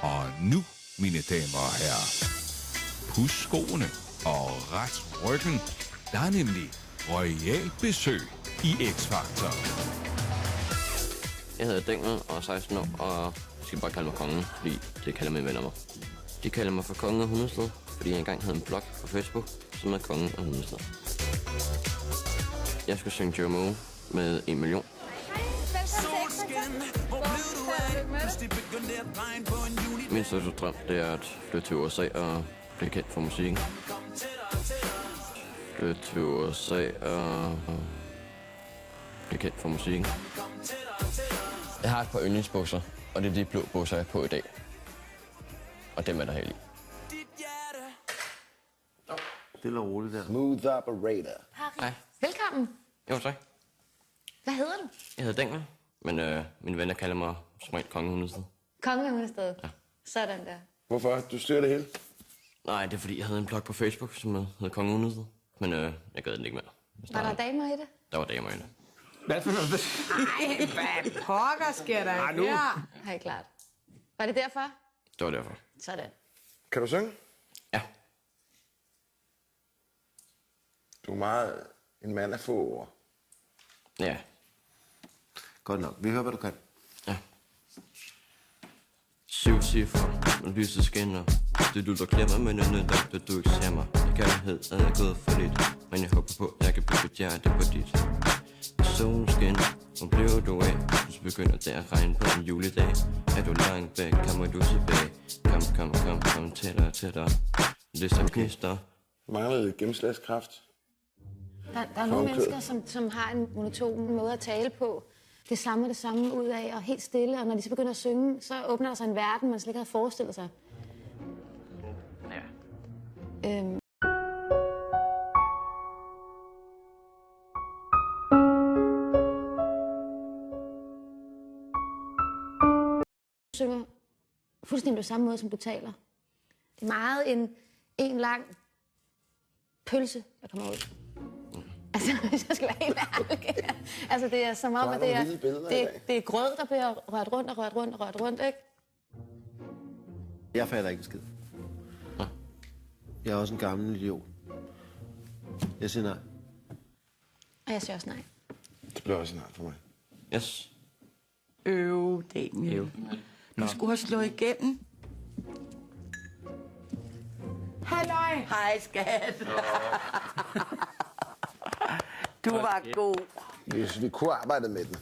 Og nu, mine damer og herrer, puds skoene og ret ryggen. Der er nemlig royal besøg i X-Factor. Jeg hedder Dengel og er 16 år, og jeg skal bare kalde mig kongen, fordi det kalder mine venner mig. De kalder mig for kongen af Hundested, fordi jeg engang havde en blog på Facebook, som er kongen af Hundested. Jeg skulle synge Joe Moe med 1 million. Min største drøm, det er at flytte til USA og blive kendt for musikken. Flytte til USA og blive kendt for musikken. Jeg har et par yndlingsbukser, og det er de blå bukser, jeg er på i dag. Og dem er der heldig. Stille og roligt der. Smooth operator. Hej. Velkommen. Jo, tak. Hvad hedder du? Jeg hedder Dengel, men mine venner kalder mig som rent konge af Hundested. Konge af Hundested. Ja. Sådan der. Hvorfor? Du styrer det hele? Nej, det er fordi, jeg havde en blog på Facebook, som hed konge af Hundested. Men jeg gad den ikke mere. Var der damer i det? Der var damer i det. Hvad for noget? Ej, hvad pokker sker der nu. her? Helt klart. Var det derfor? Det var derfor. Sådan. Kan du synge? Ja. Du er meget en mand af få ord. Ja. Godt nok. Vi hører, hvad du kan. Ja. 7 cifre, når lyset skinner. Det er du, der klemmer, men jeg nødt at du ikke ser mig. I kærlighed er jeg gået for lidt, men jeg håber på, at jeg kan bygge et hjerte på dit. Solen skinner, hvor bliver du af? Så begynder det at regne på en juledag. Er du langt væk, kommer du tilbage. Kom tættere. Det er som knister. Mangler lidt gennemslagskraft. Der er nogle mennesker, som har en monoton måde at tale på. Det samler det samme ud af, og helt stille. Og når de så begynder at synge, så åbner der sig en verden, man slet ikke havde forestillet sig. Ja. Du synger fuldstændig på samme måde, som du taler. Det er meget en lang pølse, der kommer ud. Altså, hvis jeg skal være helt ærlig. Altså, det er som om, at det er grød, der bliver rørt rundt, ikke? Jeg fatter ikke en skid. Jeg er også en gammel idiot. Jeg siger nej. Og jeg siger også nej. Det bliver også snart for mig. Yes. Daniel. Du skulle have slået igennem. Halløj. Hej, skat. Du var god. Hvis vi kunne arbejde med den.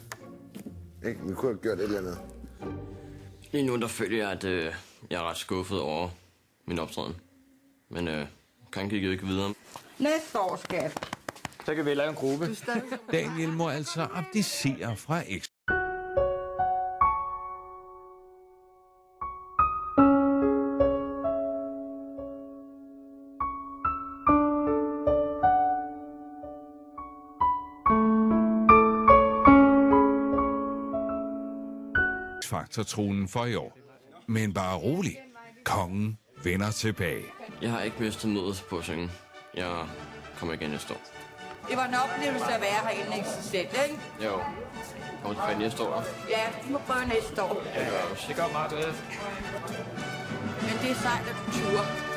Ikke? Vi kunne have gjort et eller andet. Lige nu, der føler jeg, at jeg er ret skuffet over min optræden. Men kan gik jo ikke videre. Næste år, skat. Så kan vi lave en gruppe. Daniel må altså abdicere fra X. X-Factor-tronen for i år. Men bare rolig. Kongen vender tilbage. Jeg har ikke mistet modet på at synge. Jeg kommer igen næste år. Det var en oplevelse at være herinde, ikke selv, ikke? Jo. Kommer tilbage næste år. Ja, du må prøve næste år. Det gør jeg også. Det går meget godt. Men det er sejt at du turer.